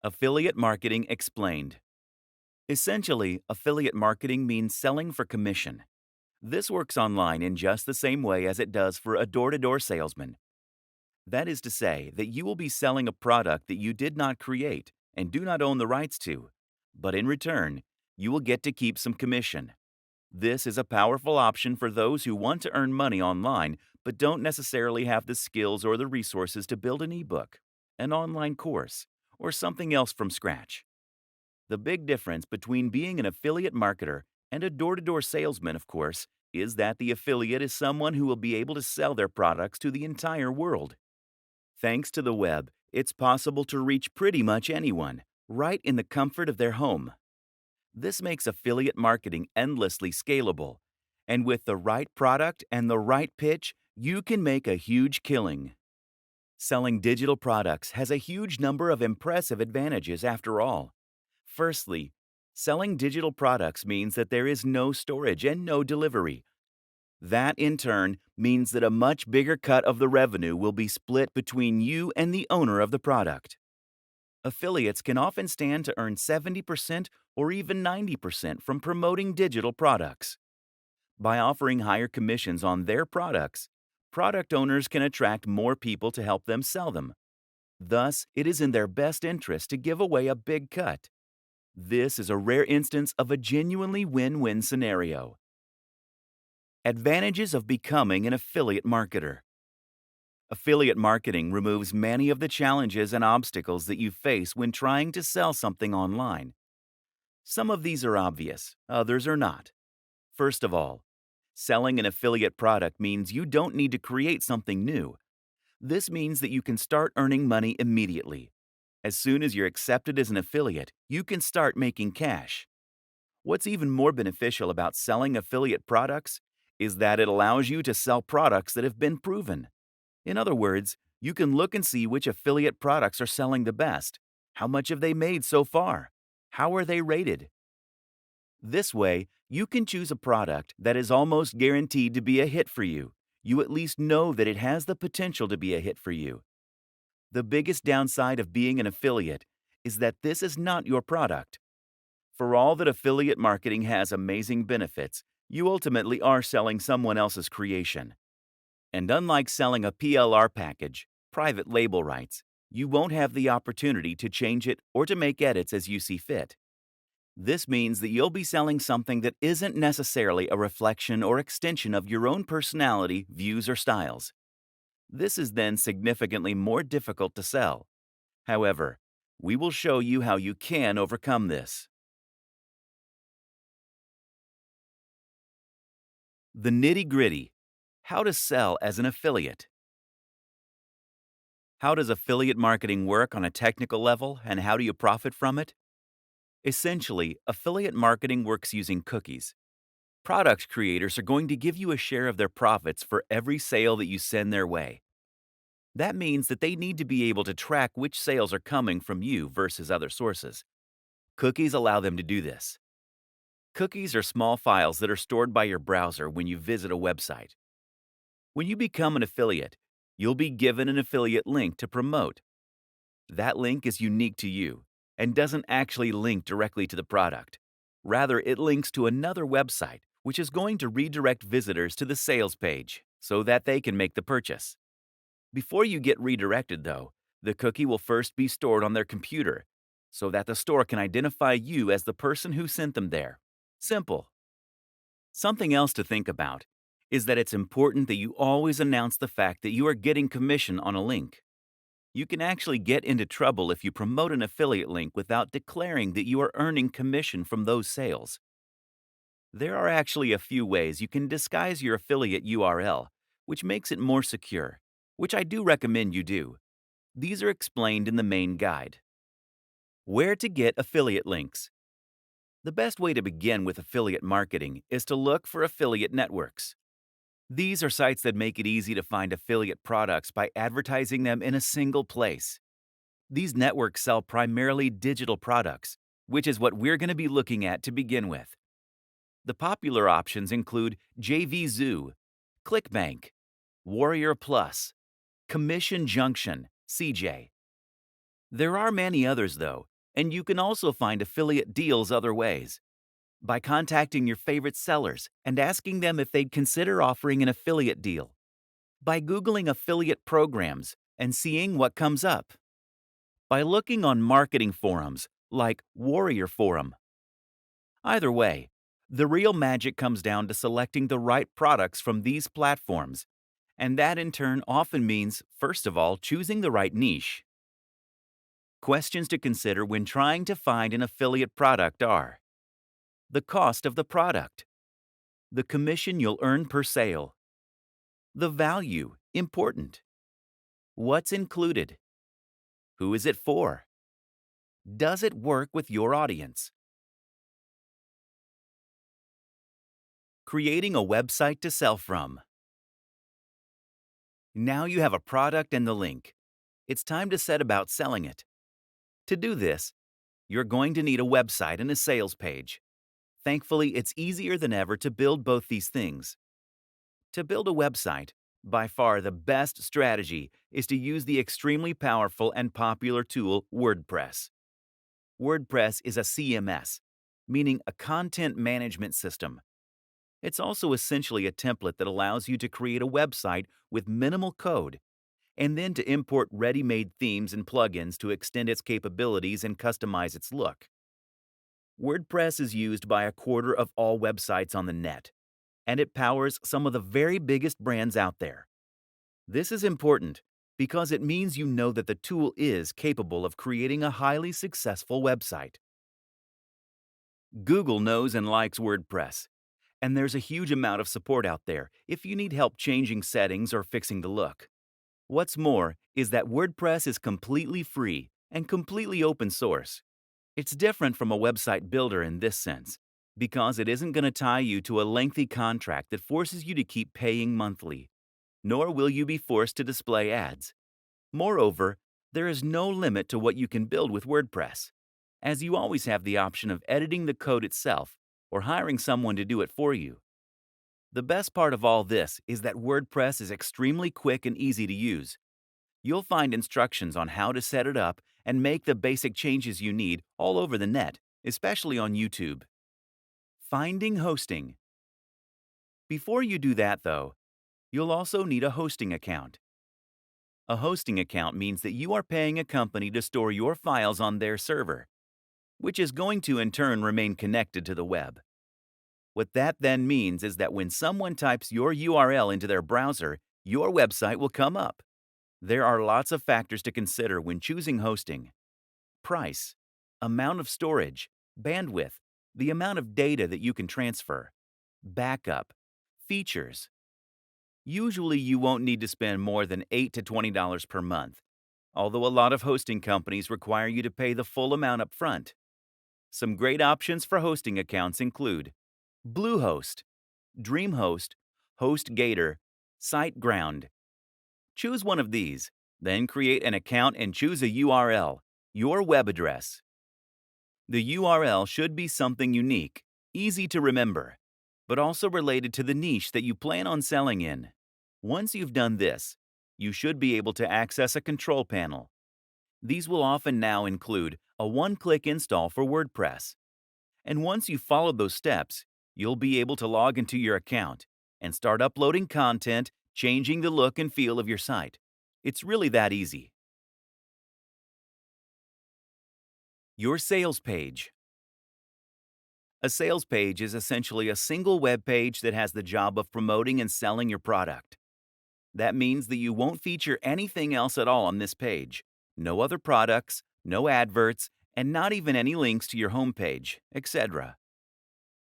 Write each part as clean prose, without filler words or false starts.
Affiliate marketing explained. Essentially, affiliate marketing means selling for commission. This works online in just the same way as it does for a door to door salesman. That is to say, that you will be selling a product that you did not create and do not own the rights to, but in return, you will get to keep some commission. This is a powerful option for those who want to earn money online but don't necessarily have the skills or the resources to build an ebook, an online course, or something else from scratch. The big difference between being an affiliate marketer and a door to door salesman, of course, is that the affiliate is someone who will be able to sell their products to the entire world. Thanks to the web, it's possible to reach pretty much anyone, right in the comfort of their home. This makes affiliate marketing endlessly scalable. And with the right product and the right pitch, you can make a huge killing. Selling digital products has a huge number of impressive advantages after all. Firstly, selling digital products means that there is no storage and no delivery. That, in turn, means that a much bigger cut of the revenue will be split between you and the owner of the product. Affiliates can often stand to earn 70% or even 90% from promoting digital products. By offering higher commissions on their products, product owners can attract more people to help them sell them. Thus, it is in their best interest to give away a big cut. This is a rare instance of a genuinely win-win scenario. Advantages of becoming an affiliate marketer. Affiliate marketing removes many of the challenges and obstacles that you face when trying to sell something online. Some of these are obvious, others are not. First of all, selling an affiliate product means you don't need to create something new. This means that you can start earning money immediately. As soon as you're accepted as an affiliate, you can start making cash. What's even more beneficial about selling affiliate products is that it allows you to sell products that have been proven. In other words, you can look and see which affiliate products are selling the best. How much have they made so far? How are they rated? This way, you can choose a product that is almost guaranteed to be a hit for you. You at least know that it has the potential to be a hit for you. The biggest downside of being an affiliate is that this is not your product. For all that affiliate marketing has amazing benefits, you ultimately are selling someone else's creation. And unlike selling a PLR package, private label rights, you won't have the opportunity to change it or to make edits as you see fit. This means that you'll be selling something that isn't necessarily a reflection or extension of your own personality, views, or styles. This is then significantly more difficult to sell. However, we will show you how you can overcome this. The nitty-gritty. How to sell as an affiliate. How does affiliate marketing work on a technical level, and how do you profit from it? Essentially, affiliate marketing works using cookies. Product creators are going to give you a share of their profits for every sale that you send their way. That means that they need to be able to track which sales are coming from you versus other sources. Cookies allow them to do this. Cookies are small files that are stored by your browser when you visit a website. When you become an affiliate, you'll be given an affiliate link to promote. That link is unique to you and doesn't actually link directly to the product. Rather, it links to another website, which is going to redirect visitors to the sales page so that they can make the purchase. Before you get redirected, though, the cookie will first be stored on their computer so that the store can identify you as the person who sent them there. Simple. Something else to think about is that it's important that you always announce the fact that you are getting commission on a link. You can actually get into trouble if you promote an affiliate link without declaring that you are earning commission from those sales. There are actually a few ways you can disguise your affiliate URL, which makes it more secure, which I do recommend you do. These are explained in the main guide. Where to get affiliate links. The best way to begin with affiliate marketing is to look for affiliate networks. These are sites that make it easy to find affiliate products by advertising them in a single place. These networks sell primarily digital products, which is what we're going to be looking at to begin with. The popular options include JVZoo, ClickBank, Warrior Plus, Commission Junction, CJ. There are many others, though, and you can also find affiliate deals other ways. By contacting your favorite sellers and asking them if they'd consider offering an affiliate deal. By Googling affiliate programs and seeing what comes up. By looking on marketing forums like Warrior Forum. Either way, the real magic comes down to selecting the right products from these platforms, and that in turn often means, first of all, choosing the right niche. Questions to consider when trying to find an affiliate product are the cost of the product, the commission you'll earn per sale, the value, important, what's included, who is it for, does it work with your audience? Creating a website to sell from. Now you have a product and the link. It's time to set about selling it. To do this, you're going to need a website and a sales page. Thankfully, it's easier than ever to build both these things. To build a website, by far the best strategy is to use the extremely powerful and popular tool WordPress. WordPress is a CMS, meaning a content management system. It's also essentially a template that allows you to create a website with minimal code, and then to import ready-made themes and plugins to extend its capabilities and customize its look. WordPress is used by a quarter of all websites on the net, and it powers some of the very biggest brands out there. This is important because it means you know that the tool is capable of creating a highly successful website. Google knows and likes WordPress, and there's a huge amount of support out there if you need help changing settings or fixing the look. What's more is that WordPress is completely free and completely open source. It's different from a website builder in this sense, because it isn't going to tie you to a lengthy contract that forces you to keep paying monthly, nor will you be forced to display ads. Moreover, there is no limit to what you can build with WordPress, as you always have the option of editing the code itself or hiring someone to do it for you. The best part of all this is that WordPress is extremely quick and easy to use. You'll find instructions on how to set it up and make the basic changes you need all over the net, especially on YouTube. Finding hosting. Before you do that, though, you'll also need a hosting account. A hosting account means that you are paying a company to store your files on their server, which is going to in turn remain connected to the web. What that then means is that when someone types your URL into their browser, your website will come up. There are lots of factors to consider when choosing hosting. Price, amount of storage, bandwidth, the amount of data that you can transfer, backup, features. Usually you won't need to spend more than $8 to $20 per month, although a lot of hosting companies require you to pay the full amount up front. Some great options for hosting accounts include Bluehost, DreamHost, HostGator, SiteGround. Choose one of these, then create an account and choose a URL, your web address. The URL should be something unique, easy to remember, but also related to the niche that you plan on selling in. Once you've done this, you should be able to access a control panel. These will often now include a one-click install for WordPress. And once you've followed those steps, you'll be able to log into your account and start uploading content, changing the look and feel of your site. It's really that easy. Your sales page. A sales page is essentially a single web page that has the job of promoting and selling your product. That means that you won't feature anything else at all on this page. No other products, no adverts, and not even any links to your homepage, etc.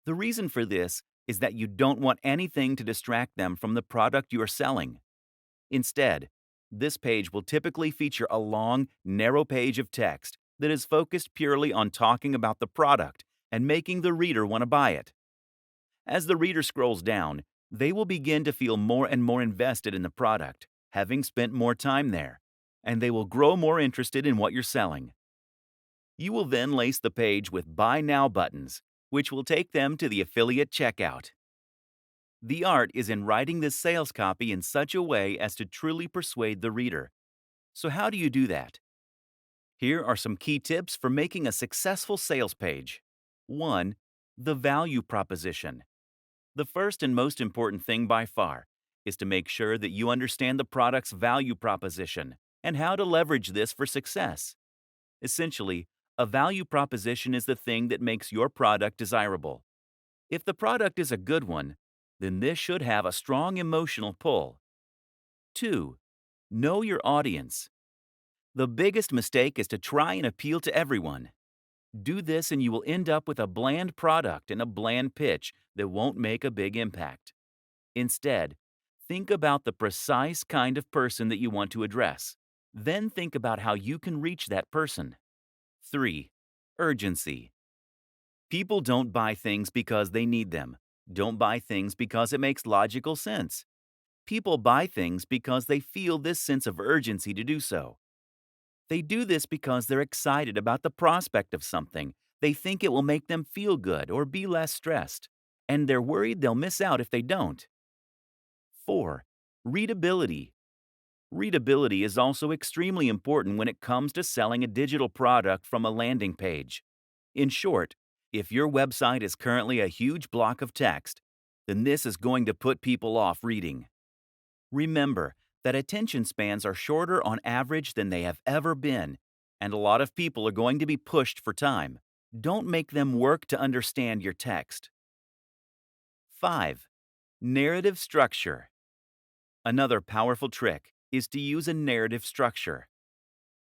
The reason for this is that you don't want anything to distract them from the product you are selling. Instead, this page will typically feature a long, narrow page of text that is focused purely on talking about the product and making the reader want to buy it. As the reader scrolls down, they will begin to feel more and more invested in the product, having spent more time there, and they will grow more interested in what you're selling. You will then lace the page with Buy Now buttons, which will take them to the affiliate checkout. The art is in writing this sales copy in such a way as to truly persuade the reader. So how do you do that? Here are some key tips for making a successful sales page. 1. The value proposition. The first and most important thing by far is to make sure that you understand the product's value proposition and how to leverage this for success. Essentially, a value proposition is the thing that makes your product desirable. If the product is a good one, then this should have a strong emotional pull. 2. Know your audience. The biggest mistake is to try and appeal to everyone. Do this and you will end up with a bland product and a bland pitch that won't make a big impact. Instead, think about the precise kind of person that you want to address. Then think about how you can reach that person. 3. Urgency. People don't buy things because they need them. Don't buy things because it makes logical sense. People buy things because they feel this sense of urgency to do so. They do this because they're excited about the prospect of something. They think it will make them feel good or be less stressed. And they're worried they'll miss out if they don't. 4. Readability. Readability is also extremely important when it comes to selling a digital product from a landing page. In short, if your website is currently a huge block of text, then this is going to put people off reading. Remember that attention spans are shorter on average than they have ever been, and a lot of people are going to be pushed for time. Don't make them work to understand your text. 5. Narrative structure. Another powerful trick is to use a narrative structure.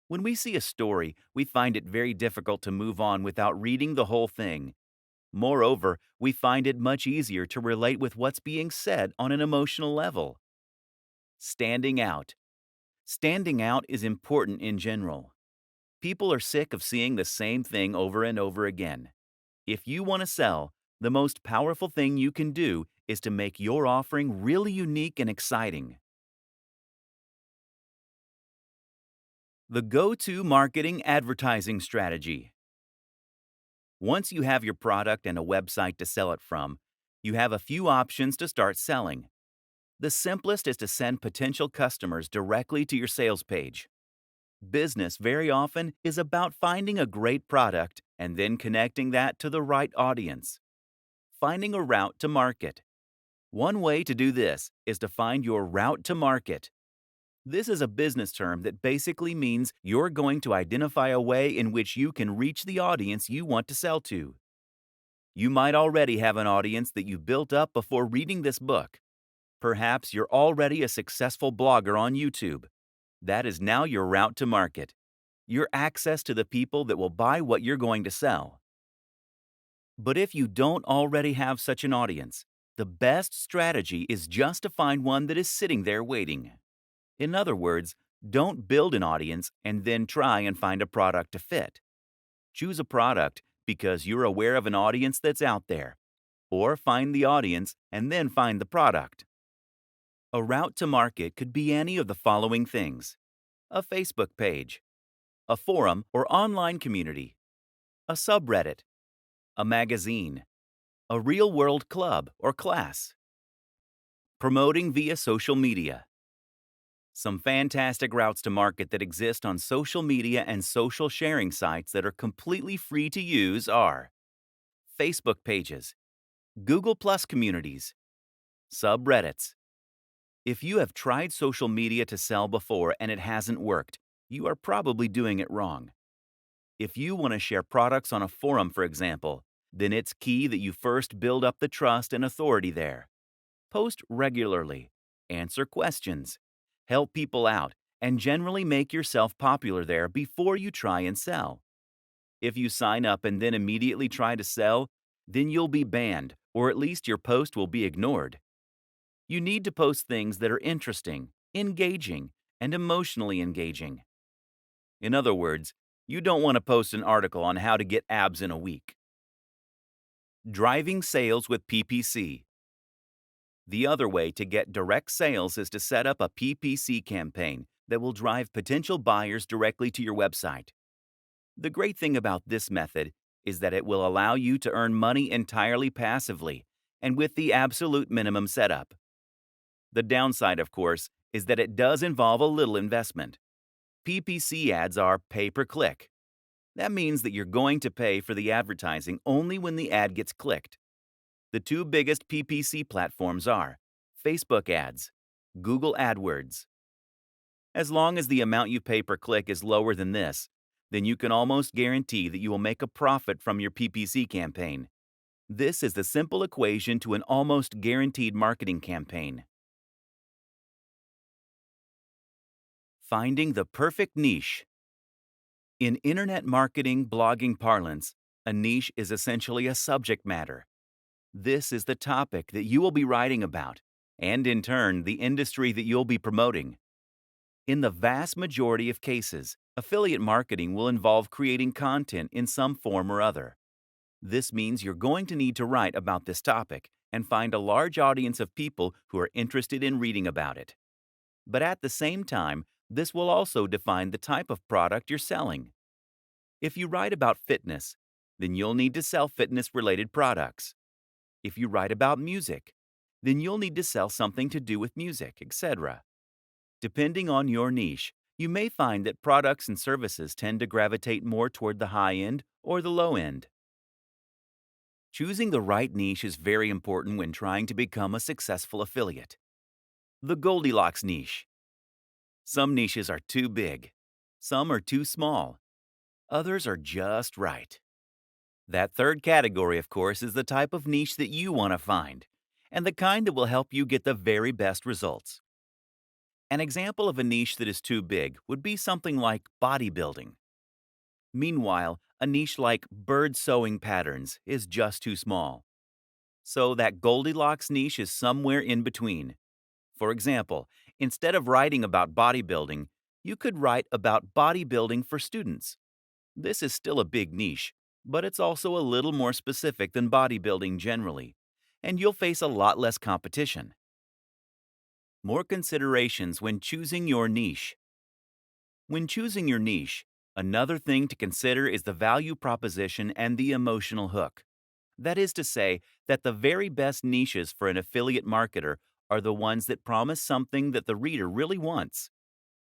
When we see a story, we find it very difficult to move on without reading the whole thing. Moreover, we find it much easier to relate with what's being said on an emotional level. Standing out. Standing out is important in general. People are sick of seeing the same thing over and over again. If you want to sell, the most powerful thing you can do is to make your offering really unique and exciting. The go-to marketing advertising strategy. Once you have your product and a website to sell it from, you have a few options to start selling. The simplest is to send potential customers directly to your sales page. Business very often is about finding a great product and then connecting that to the right audience. Finding a route to market. One way to do this is to find your route to market. This is a business term that basically means you're going to identify a way in which you can reach the audience you want to sell to. You might already have an audience that you built up before reading this book. Perhaps you're already a successful blogger on YouTube. That is now your route to market. Your access to the people that will buy what you're going to sell. But if you don't already have such an audience, the best strategy is just to find one that is sitting there waiting. In other words, don't build an audience and then try and find a product to fit. Choose a product because you're aware of an audience that's out there, or find the audience and then find the product. A route to market could be any of the following things: a Facebook page, a forum or online community, a subreddit, a magazine, a real-world club or class. Promoting via social media. Some fantastic routes to market that exist on social media and social sharing sites that are completely free to use are Facebook pages, Google Plus communities, subreddits. If you have tried social media to sell before and it hasn't worked, you are probably doing it wrong. If you want to share products on a forum, for example, then it's key that you first build up the trust and authority there. Post regularly, answer questions, help people out, and generally make yourself popular there before you try and sell. If you sign up and then immediately try to sell, then you'll be banned, or at least your post will be ignored. You need to post things that are interesting, engaging, and emotionally engaging. In other words, you don't want to post an article on how to get abs in a week. Driving sales with PPC. The other way to get direct sales is to set up a PPC campaign that will drive potential buyers directly to your website. The great thing about this method is that it will allow you to earn money entirely passively and with the absolute minimum setup. The downside, of course, is that it does involve a little investment. PPC ads are pay-per-click. That means that you're going to pay for the advertising only when the ad gets clicked. The two biggest PPC platforms are Facebook ads, Google AdWords. As long as the amount you pay per click is lower than this, then you can almost guarantee that you will make a profit from your PPC campaign. This is the simple equation to an almost guaranteed marketing campaign. Finding the perfect niche. In internet marketing blogging parlance, a niche is essentially a subject matter. This is the topic that you will be writing about, and in turn, the industry that you'll be promoting. In the vast majority of cases, affiliate marketing will involve creating content in some form or other. This means you're going to need to write about this topic and find a large audience of people who are interested in reading about it. But at the same time, this will also define the type of product you're selling. If you write about fitness, then you'll need to sell fitness-related products. If you write about music, then you'll need to sell something to do with music, etc. Depending on your niche, you may find that products and services tend to gravitate more toward the high end or the low end. Choosing the right niche is very important when trying to become a successful affiliate. The Goldilocks niche. Some niches are too big. Some are too small. Others are just right. That third category, of course, is the type of niche that you want to find, and the kind that will help you get the very best results. An example of a niche that is too big would be something like bodybuilding. Meanwhile, a niche like bird sewing patterns is just too small. So that Goldilocks niche is somewhere in between. For example, instead of writing about bodybuilding, you could write about bodybuilding for students. This is still a big niche, but it's also a little more specific than bodybuilding generally, and you'll face a lot less competition. More considerations when choosing your niche. When choosing your niche, another thing to consider is the value proposition and the emotional hook. That is to say, that the very best niches for an affiliate marketer are the ones that promise something that the reader really wants.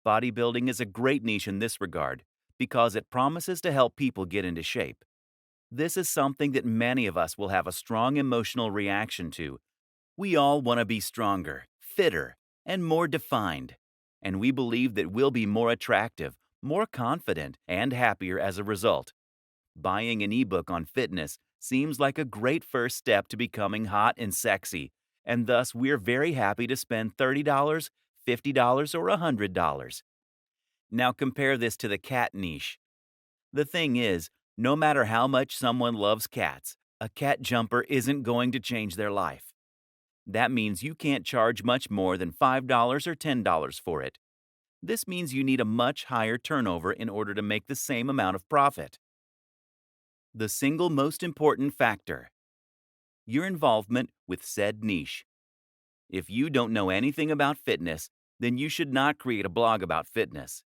Bodybuilding is a great niche in this regard because it promises to help people get into shape. This is something that many of us will have a strong emotional reaction to. We all want to be stronger, fitter, and more defined. And we believe that we'll be more attractive, more confident, and happier as a result. Buying an ebook on fitness seems like a great first step to becoming hot and sexy, and thus we're very happy to spend $30, $50, or $100. Now compare this to the cat niche. The thing is, no matter how much someone loves cats, a cat jumper isn't going to change their life. That means you can't charge much more than $5 or $10 for it. This means you need a much higher turnover in order to make the same amount of profit. The single most important factor: your involvement with said niche. If you don't know anything about fitness, then you should not create a blog about fitness.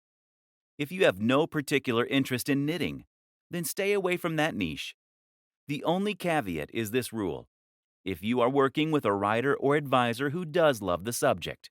If you have no particular interest in knitting, then stay away from that niche. The only caveat is this rule: if you are working with a writer or advisor who does love the subject,